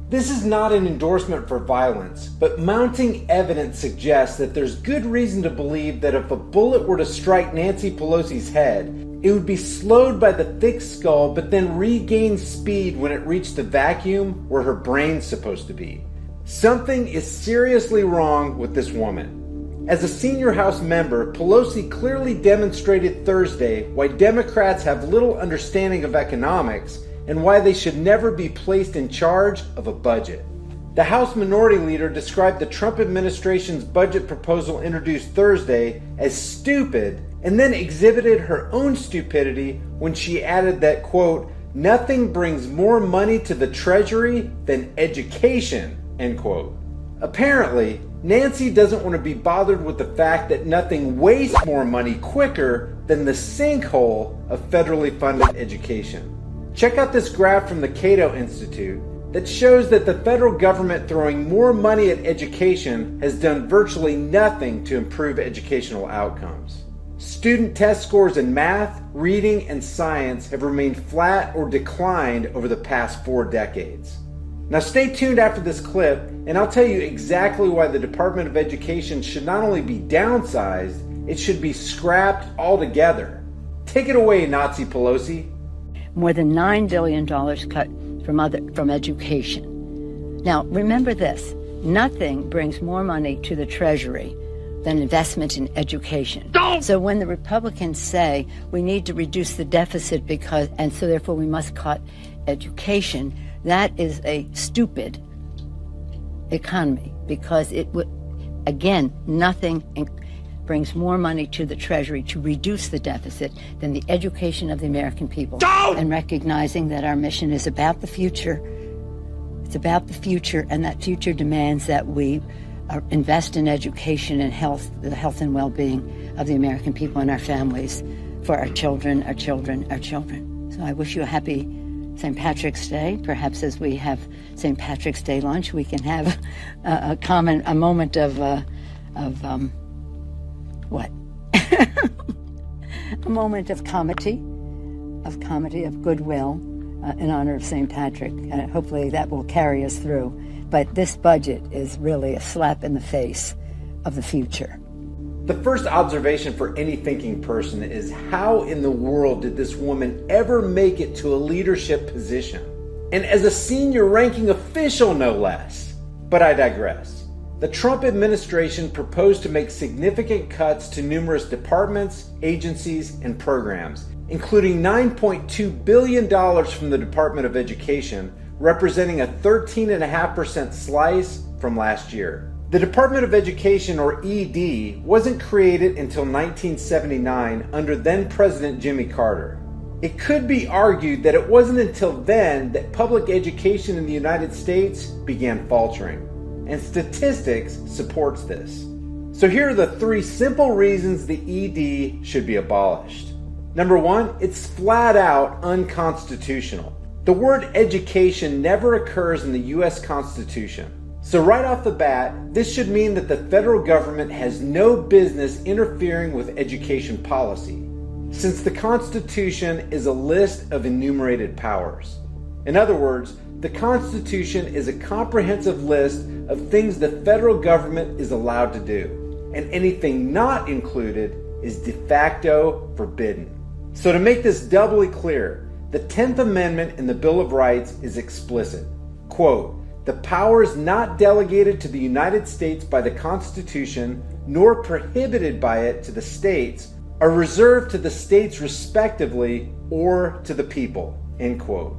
This is not an endorsement for violence, but mounting evidence suggests that there's good reason to believe that if a bullet were to strike Nancy Pelosi's head, it would be slowed by the thick skull but then regain speed when it reached the vacuum where her brain's supposed to be. Something is seriously wrong with this woman. As a senior House member, Pelosi clearly demonstrated Thursday why Democrats have little understanding of economics and why they should never be placed in charge of a budget. The House Minority Leader described the Trump administration's budget proposal introduced Thursday as stupid, and then exhibited her own stupidity when she added that, quote, "nothing brings more money to the Treasury than education," end quote. Apparently, Nancy doesn't want to be bothered with the fact that nothing wastes more money quicker than the sinkhole of federally funded education. Check out this graph from the Cato Institute that shows that the federal government throwing more money at education has done virtually nothing to improve educational outcomes. Student test scores in math, reading, and science have remained flat or declined over the past 4 decades. Now stay tuned after this clip, and I'll tell you exactly why the Department of Education should not only be downsized, it should be scrapped altogether. Take it away, Nazi Pelosi. More than $9 billion cut from education. Now, remember this, nothing brings more money to the Treasury than investment in education. So when the Republicans say we need to reduce the deficit and so therefore we must cut education, that is a stupid economy, because it would, again, nothing brings more money to the Treasury to reduce the deficit than the education of the American people. And recognizing that our mission is about the future. It's about the future, and that future demands that we invest in education and health, the health and well-being of the American people and our families for our children, our children, our children. So I wish you a happy St. Patrick's Day. Perhaps as we have St. Patrick's Day lunch, we can have a moment of what? A moment of comedy, of goodwill in honor of St. Patrick. Hopefully that will carry us through. But this budget is really a slap in the face of the future. The first observation for any thinking person is, how in the world did this woman ever make it to a leadership position? And as a senior ranking official, no less. But I digress. The Trump administration proposed to make significant cuts to numerous departments, agencies, and programs, including $9.2 billion from the Department of Education, representing a 13.5% slice from last year. The Department of Education, or ED, wasn't created until 1979 under then-President Jimmy Carter. It could be argued that it wasn't until then that public education in the United States began faltering. And statistics supports this. So here are the 3 simple reasons the ED should be abolished. Number 1, it's flat out unconstitutional. The word education never occurs in the U.S. Constitution. So right off the bat, this should mean that the federal government has no business interfering with education policy, since the Constitution is a list of enumerated powers. In other words, the Constitution is a comprehensive list of things the federal government is allowed to do, and anything not included is de facto forbidden. So to make this doubly clear, the 10th Amendment in the Bill of Rights is explicit. Quote, "The powers not delegated to the United States by the Constitution, nor prohibited by it to the states, are reserved to the states respectively or to the people." End quote.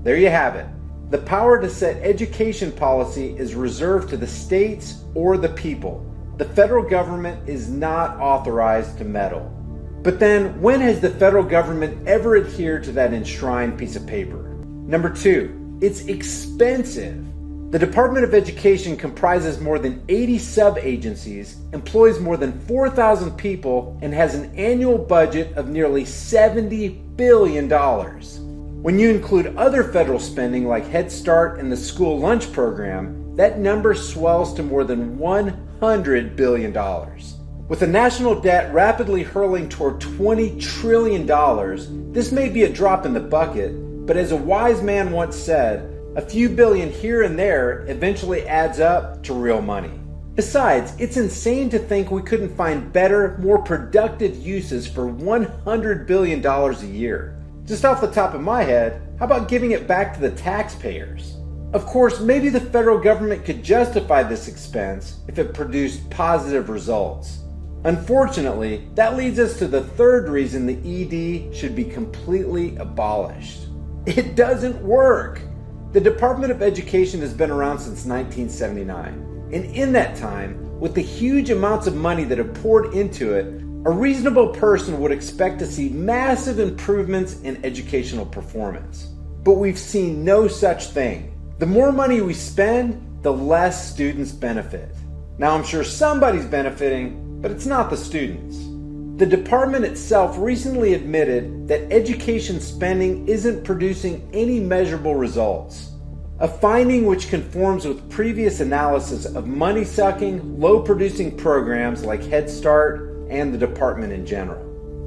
There you have it. The power to set education policy is reserved to the states or the people. The federal government is not authorized to meddle. But then, when has the federal government ever adhered to that enshrined piece of paper? Number 2, it's expensive. The Department of Education comprises more than 80 sub-agencies, employs more than 4,000 people, and has an annual budget of nearly $70 billion. When you include other federal spending like Head Start and the school lunch program, that number swells to more than $100 billion. With the national debt rapidly hurling toward $20 trillion, this may be a drop in the bucket, but as a wise man once said, A few billion here and there eventually adds up to real money. Besides, it's insane to think we couldn't find better, more productive uses for $100 billion a year. Just off the top of my head, how about giving it back to the taxpayers? Of course, maybe the federal government could justify this expense if it produced positive results. Unfortunately, that leads us to the third reason the ED should be completely abolished. It doesn't work! The Department of Education has been around since 1979, and in that time, with the huge amounts of money that have poured into it, a reasonable person would expect to see massive improvements in educational performance. But we've seen no such thing. The more money we spend, the less students benefit. Now I'm sure somebody's benefiting, but it's not the students. The department itself recently admitted that education spending isn't producing any measurable results. A finding which conforms with previous analysis of money-sucking, low-producing programs like Head Start and the department in general.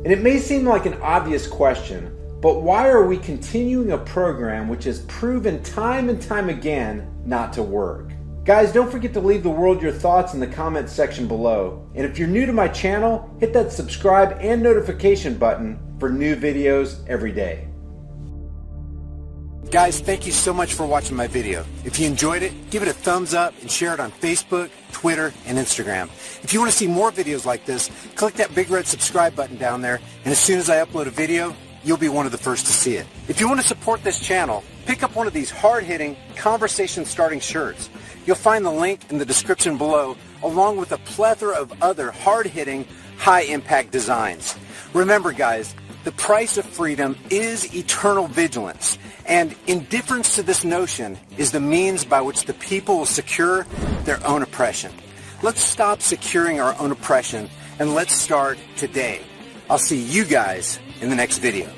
And it may seem like an obvious question, but why are we continuing a program which has proven time and time again not to work? Guys, don't forget to leave the world your thoughts in the comments section below. And if you're new to my channel, hit that subscribe and notification button for new videos every day. Guys, thank you so much for watching my video. If you enjoyed it, give it a thumbs up and share it on Facebook, Twitter, and Instagram. If you want to see more videos like this, click that big red subscribe button down there, and as soon as I upload a video, you'll be one of the first to see it. If you want to support this channel, pick up one of these hard-hitting, conversation-starting shirts. You'll find the link in the description below, along with a plethora of other hard-hitting, high-impact designs. Remember, guys, the price of freedom is eternal vigilance, and indifference to this notion is the means by which the people will secure their own oppression. Let's stop securing our own oppression, and let's start today. I'll see you guys in the next video.